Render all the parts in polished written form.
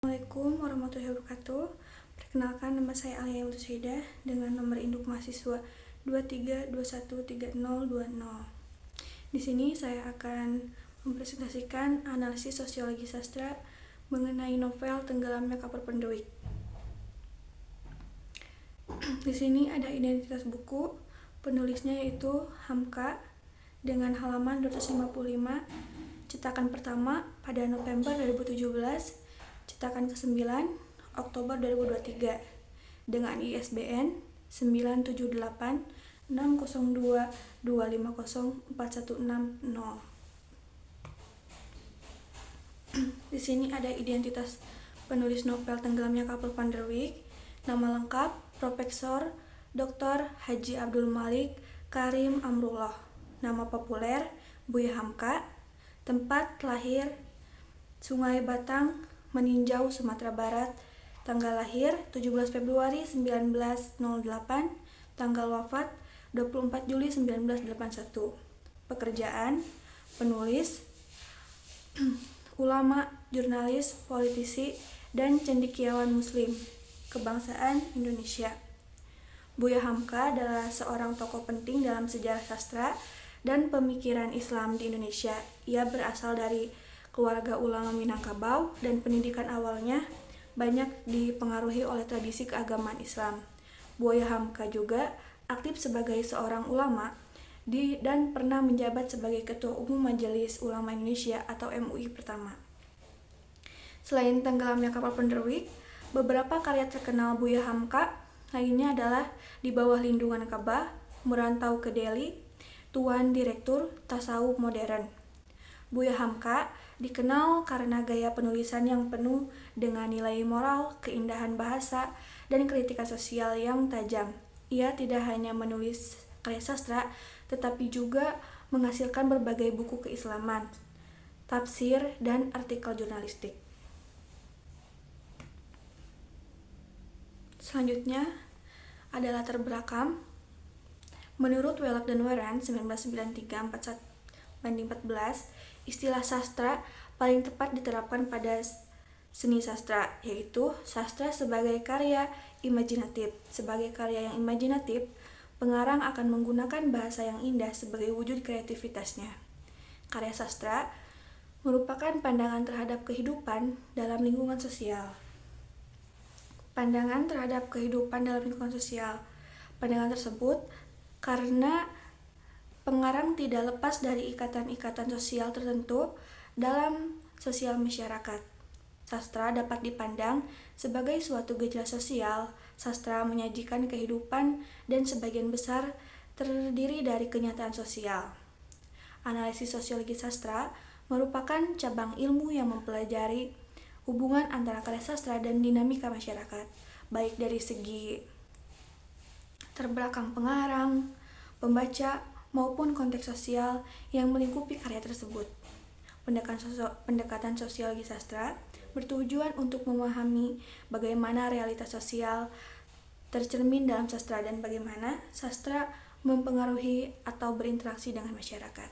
Assalamualaikum warahmatullahi wabarakatuh. Perkenalkan, nama saya Alia Ulusidah dengan nomor induk mahasiswa 23213020. Di sini saya akan mempresentasikan analisis sosiologi sastra mengenai novel Tenggelamnya Kapal Penderik. Di sini ada identitas buku, penulisnya yaitu Hamka dengan halaman 255, cetakan pertama pada November 2017, cetakan ke-9 Oktober 2023 dengan ISBN 9786022504160. Di sini ada identitas penulis novel Tenggelamnya Kapal Penderik. Nama lengkap Profesor Dr. Haji Abdul Malik Karim Amrullah. Nama populer Buya Hamka. Tempat lahir Sungai Batang, Meninjau, Sumatera Barat. Tanggal lahir 17 Februari 1908. Tanggal wafat 24 Juli 1981. Pekerjaan penulis, ulama, jurnalis, politisi, dan cendekiawan muslim. Kebangsaan Indonesia. Buya Hamka adalah seorang tokoh penting dalam sejarah sastra dan pemikiran Islam di Indonesia. Ia berasal dari keluarga ulama Minangkabau dan pendidikan awalnya banyak dipengaruhi oleh tradisi keagamaan Islam. Buya Hamka juga aktif sebagai seorang ulama dan pernah menjabat sebagai Ketua Umum Majelis Ulama Indonesia atau MUI pertama. Selain Tenggelamnya Kapal Penderik, beberapa karya terkenal Buya Hamka lainnya adalah Di Bawah Lindungan Ka'bah, Merantau ke Delhi, Tuan Direktur Tasawuf Modern. Buya Hamka dikenal karena gaya penulisan yang penuh dengan nilai moral, keindahan bahasa, dan kritikan sosial yang tajam. Ia tidak hanya menulis karya sastra, tetapi juga menghasilkan berbagai buku keislaman, tafsir, dan artikel jurnalistik. Selanjutnya ada latar belakang. Menurut Wellak dan Warren 1993-41/14, istilah sastra paling tepat diterapkan pada seni sastra, yaitu sastra sebagai karya imajinatif. Sebagai karya yang imajinatif, pengarang akan menggunakan bahasa yang indah sebagai wujud kreativitasnya. Karya sastra merupakan pandangan terhadap kehidupan dalam lingkungan sosial. Pandangan terhadap kehidupan dalam lingkungan sosial. Pandangan tersebut karena pengarang tidak lepas dari ikatan-ikatan sosial tertentu dalam sosial masyarakat. Sastra dapat dipandang sebagai suatu gejala sosial. Sastra menyajikan kehidupan dan sebagian besar terdiri dari kenyataan sosial. Analisis sosiologi sastra merupakan cabang ilmu yang mempelajari hubungan antara karya sastra dan dinamika masyarakat, baik dari segi terbelakang pengarang, pembaca, maupun konteks sosial yang melingkupi karya tersebut. Pendekatan sosiologi sastra bertujuan untuk memahami bagaimana realitas sosial tercermin dalam sastra dan bagaimana sastra mempengaruhi atau berinteraksi dengan masyarakat.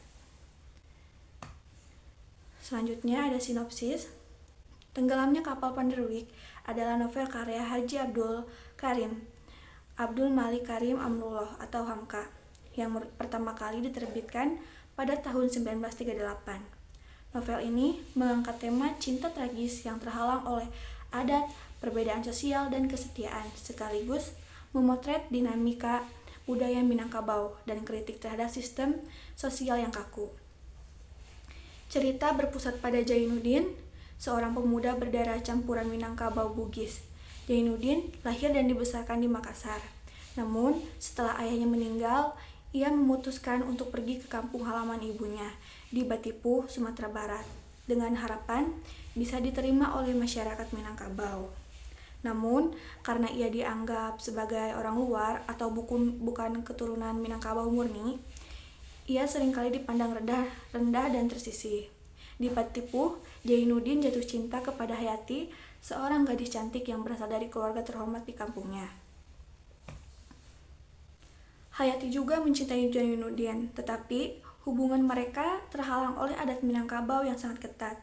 Selanjutnya ada sinopsis. Tenggelamnya Kapal Penderik adalah novel karya Haji Abdul Malik Karim Amrullah atau Hamka yang pertama kali diterbitkan pada tahun 1938. Novel ini mengangkat tema cinta tragis yang terhalang oleh adat, perbedaan sosial, dan kesetiaan, sekaligus memotret dinamika budaya Minangkabau dan kritik terhadap sistem sosial yang kaku. Cerita berpusat pada Jainuddin, seorang pemuda berdarah campuran Minangkabau Bugis. Jainuddin lahir dan dibesarkan di Makassar. Namun, setelah ayahnya meninggal, ia memutuskan untuk pergi ke kampung halaman ibunya di Batipuh, Sumatera Barat, dengan harapan bisa diterima oleh masyarakat Minangkabau. Namun, karena ia dianggap sebagai orang luar atau bukan keturunan Minangkabau murni, ia seringkali dipandang rendah dan tersisih. Di Batipuh, Jainuddin jatuh cinta kepada Hayati, seorang gadis cantik yang berasal dari keluarga terhormat di kampungnya. Hayati juga mencintai Jainuddin, tetapi hubungan mereka terhalang oleh adat Minangkabau yang sangat ketat.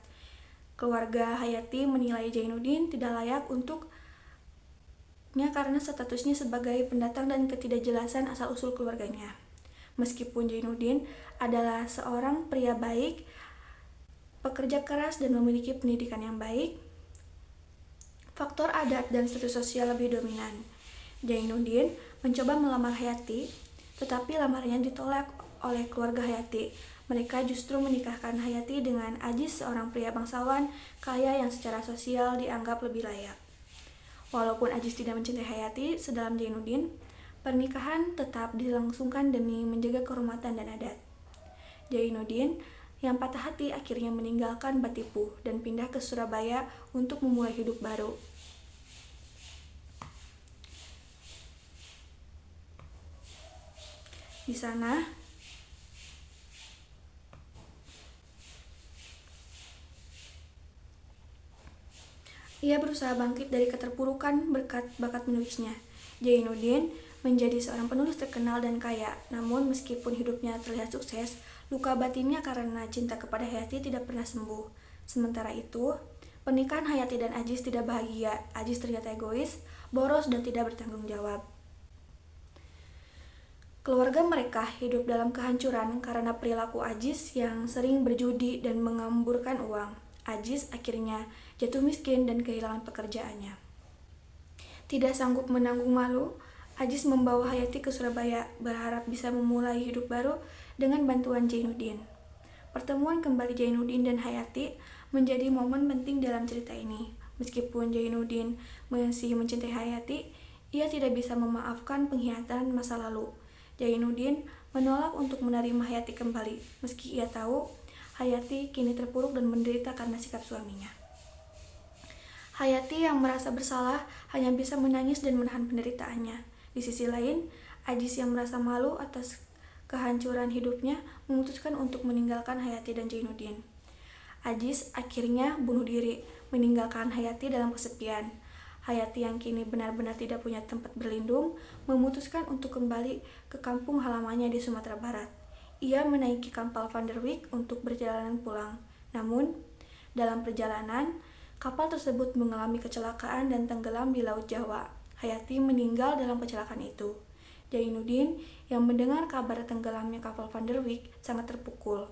Keluarga Hayati menilai Zainuddin tidak layak untuknya karena statusnya sebagai pendatang dan ketidakjelasan asal-usul keluarganya. Meskipun Zainuddin adalah seorang pria baik, pekerja keras, dan memiliki pendidikan yang baik, faktor adat dan status sosial lebih dominan. Zainuddin mencoba melamar Hayati, tetapi lamarannya ditolak oleh keluarga Hayati. Mereka justru menikahkan Hayati dengan Aziz, seorang pria bangsawan kaya yang secara sosial dianggap lebih layak. Walaupun Aziz tidak mencintai Hayati sedalam Zainuddin, pernikahan tetap dilangsungkan demi menjaga kehormatan dan adat. Zainuddin yang patah hati akhirnya meninggalkan Batipu dan pindah ke Surabaya untuk memulai hidup baru. Di sana, ia berusaha bangkit dari keterpurukan berkat bakat menulisnya. Zainuddin menjadi seorang penulis terkenal dan kaya, namun meskipun hidupnya terlihat sukses, luka batinnya karena cinta kepada Hayati tidak pernah sembuh. Sementara itu, pernikahan Hayati dan Aziz tidak bahagia. Aziz ternyata egois, boros, dan tidak bertanggung jawab. Keluarga mereka hidup dalam kehancuran karena perilaku Aziz yang sering berjudi dan mengamburkan uang. Aziz akhirnya jatuh miskin dan kehilangan pekerjaannya. Tidak sanggup menanggung malu, Aziz membawa Hayati ke Surabaya, berharap bisa memulai hidup baru dengan bantuan Zainuddin. Pertemuan kembali Zainuddin dan Hayati menjadi momen penting dalam cerita ini. Meskipun Zainuddin masih mencintai Hayati, ia tidak bisa memaafkan pengkhianatan masa lalu. Zainuddin menolak untuk menerima Hayati kembali, meski ia tahu Hayati kini terpuruk dan menderita karena sikap suaminya. Hayati yang merasa bersalah hanya bisa menangis dan menahan penderitaannya. Di sisi lain, Aziz yang merasa malu atas kehancuran hidupnya memutuskan untuk meninggalkan Hayati dan Zainuddin. Aziz akhirnya bunuh diri, meninggalkan Hayati dalam kesepian. Hayati yang kini benar-benar tidak punya tempat berlindung memutuskan untuk kembali ke kampung halamannya di Sumatera Barat. Ia menaiki kapal Van der Wijk untuk berjalan pulang. Namun, dalam perjalanan, kapal tersebut mengalami kecelakaan dan tenggelam di Laut Jawa. Hayati meninggal dalam kecelakaan itu. Zainuddin yang mendengar kabar tenggelamnya kapal Van der Wijk sangat terpukul.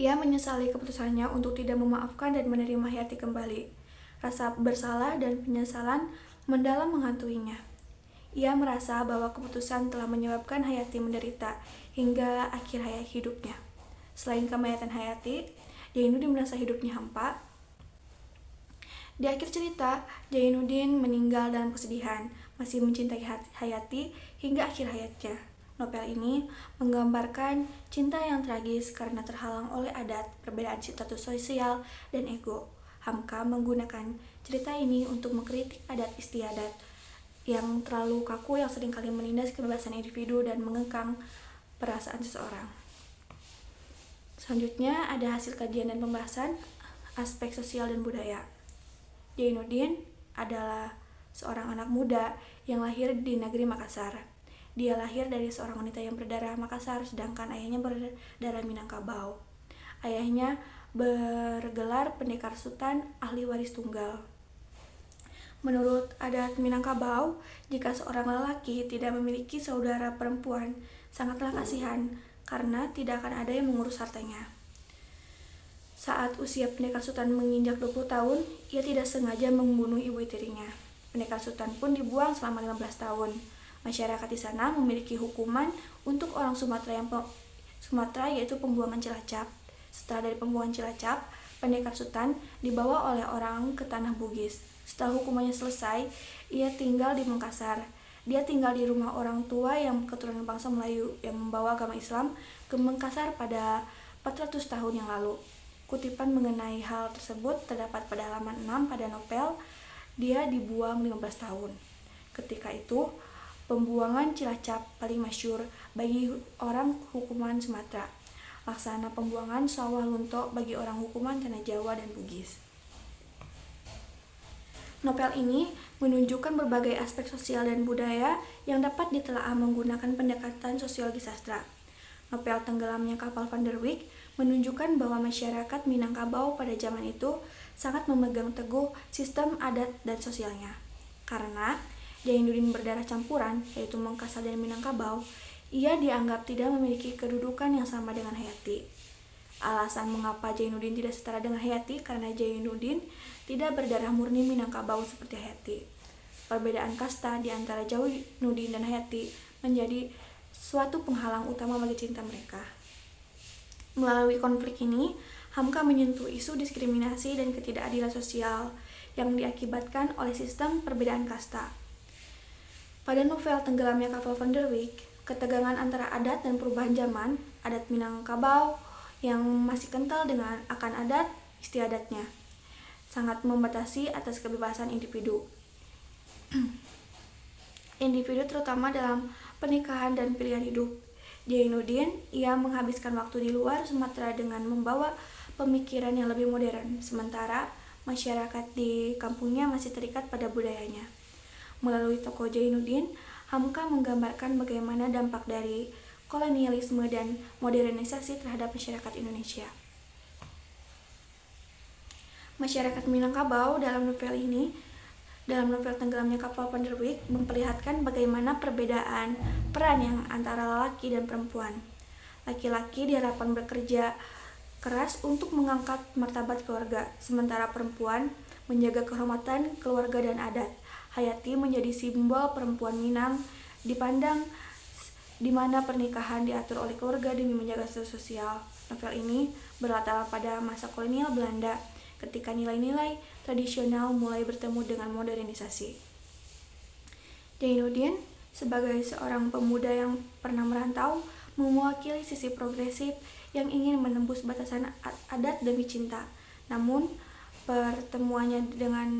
Ia menyesali keputusannya untuk tidak memaafkan dan menerima Hayati kembali. Rasa bersalah dan penyesalan mendalam menghantuinya. Ia merasa bahwa keputusan telah menyebabkan Hayati menderita hingga akhir hayat hidupnya. Selain kemayatan Hayati, Zainuddin merasa hidupnya hampa. Di akhir cerita, Zainuddin meninggal dalam kesedihan, masih mencintai Hayati hingga akhir hayatnya. Novel ini menggambarkan cinta yang tragis karena terhalang oleh adat, perbedaan status sosial, dan ego. Hamka menggunakan cerita ini untuk mengkritik adat istiadat yang terlalu kaku yang seringkali menindas kebebasan individu dan mengekang perasaan seseorang. Selanjutnya ada hasil kajian dan pembahasan aspek sosial dan budaya. Zainuddin adalah seorang anak muda yang lahir di negeri Makassar. Dia lahir dari seorang wanita yang berdarah Makassar, sedangkan ayahnya berdarah Minangkabau. Ayahnya bergelar pendekar sultan ahli waris tunggal. Menurut adat Minangkabau, jika seorang lelaki tidak memiliki saudara perempuan, sangatlah kasihan karena tidak akan ada yang mengurus hartanya. Saat usia pendekar sultan menginjak 20 tahun, ia tidak sengaja membunuh ibu tirinya. Pendekar sultan pun dibuang selama 15 tahun. Masyarakat di sana memiliki hukuman untuk orang Sumatera yaitu pembuangan Cilacap. Setelah dari pembuangan Cilacap, pendekar sultan dibawa oleh orang ke tanah Bugis. Setelah hukumannya selesai, ia tinggal di Makassar. Dia tinggal di rumah orang tua yang keturunan bangsa Melayu yang membawa agama Islam ke Makassar pada 400 tahun yang lalu. Kutipan mengenai hal tersebut terdapat pada halaman 6 pada novel Dia Dibuang 15 Tahun. Ketika itu, pembuangan Cilacap paling masyhur bagi orang hukuman Sumatera. Laksana pembuangan Sawah Lunto bagi orang hukuman Tanah Jawa dan Bugis. Novel ini menunjukkan berbagai aspek sosial dan budaya yang dapat ditelaah menggunakan pendekatan sosiologi sastra. Novel Tenggelamnya Kapal Van der Wijk menunjukkan bahwa masyarakat Minangkabau pada zaman itu sangat memegang teguh sistem adat dan sosialnya. Karena Jainuddin berdarah campuran, yaitu Mengkasal dan Minangkabau, ia dianggap tidak memiliki kedudukan yang sama dengan Hayati. Alasan mengapa Jainuddin tidak setara dengan Hayati karena Jainuddin tidak berdarah murni Minangkabau seperti Hayati. Perbedaan kasta di antara Jainuddin dan Hayati menjadi suatu penghalang utama bagi cinta mereka. Melalui konflik ini, Hamka menyentuh isu diskriminasi dan ketidakadilan sosial yang diakibatkan oleh sistem perbedaan kasta. Pada novel Tenggelamnya Kapal Van der Wijk, ketegangan antara adat dan perubahan zaman, adat Minangkabau yang masih kental dengan akan adat istiadatnya, sangat membatasi atas kebebasan individu. Individu terutama dalam pernikahan dan pilihan hidup. Jainuddin, ia menghabiskan waktu di luar Sumatera dengan membawa pemikiran yang lebih modern, sementara masyarakat di kampungnya masih terikat pada budayanya. Melalui tokoh Jainuddin, Hamka menggambarkan bagaimana dampak dari kolonialisme dan modernisasi terhadap masyarakat Indonesia. Masyarakat Minangkabau dalam novel Tenggelamnya Kapal Van der Wijk memperlihatkan bagaimana perbedaan peran yang antara lelaki dan perempuan. Laki-laki diharapkan bekerja keras untuk mengangkat martabat keluarga, sementara perempuan menjaga kehormatan keluarga dan adat. Hayati menjadi simbol perempuan Minang dipandang di mana pernikahan diatur oleh keluarga demi menjaga status sosial. Novel ini berlatar pada masa kolonial Belanda, ketika nilai-nilai tradisional mulai bertemu dengan modernisasi. Jainuddin, sebagai seorang pemuda yang pernah merantau, mewakili sisi progresif yang ingin menembus batasan adat demi cinta. Namun, pertemuannya dengan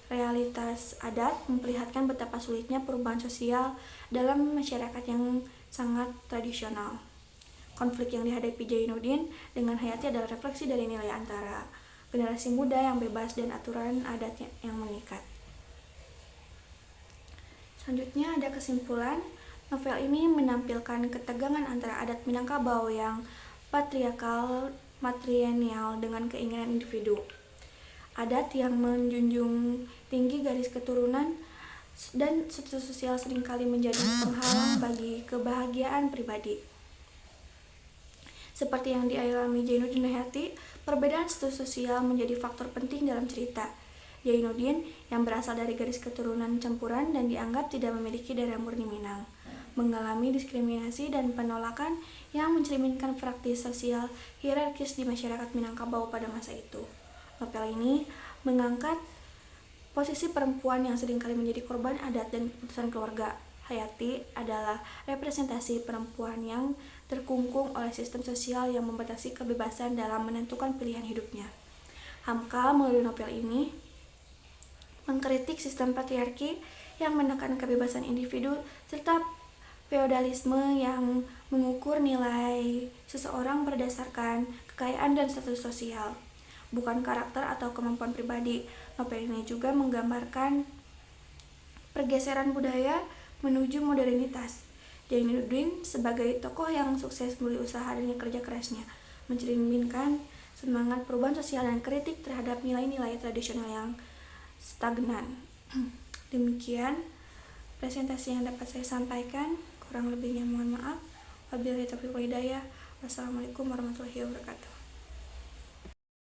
realitas adat memperlihatkan betapa sulitnya perubahan sosial dalam masyarakat yang sangat tradisional. Konflik yang dihadapi Jainuddin dengan Hayati adalah refleksi dari nilai antara generasi muda yang bebas dan aturan adat yang mengikat. Selanjutnya ada kesimpulan. Novel ini menampilkan ketegangan antara adat Minangkabau yang patriarkal, matrilineal dengan keinginan individu. Adat yang menjunjung tinggi garis keturunan dan status sosial seringkali menjadi penghalang bagi kebahagiaan pribadi. Seperti yang dialami Jainuddin dan Hayati, perbedaan status sosial menjadi faktor penting dalam cerita. Jainuddin, yang berasal dari garis keturunan campuran dan dianggap tidak memiliki darah murni Minang, mengalami diskriminasi dan penolakan yang mencerminkan praktis sosial hierarkis di masyarakat Minangkabau pada masa itu. Novel ini mengangkat posisi perempuan yang seringkali menjadi korban adat dan keputusan keluarga. Hayati adalah representasi perempuan yang terkungkung oleh sistem sosial yang membatasi kebebasan dalam menentukan pilihan hidupnya. Hamka melalui novel ini mengkritik sistem patriarki yang menekan kebebasan individu serta feodalisme yang mengukur nilai seseorang berdasarkan kekayaan dan status sosial, bukan karakter atau kemampuan pribadi. Novel ini juga menggambarkan pergeseran budaya menuju modernitas. Jainuddin sebagai tokoh yang sukses melalui usaha dan kerja kerasnya mencerminkan semangat perubahan sosial dan kritik terhadap nilai-nilai tradisional yang stagnan. Demikian presentasi yang dapat saya sampaikan. Kurang lebihnya mohon maaf. Wabillahi taufiq wal hidayah. Wassalamualaikum warahmatullahi wabarakatuh.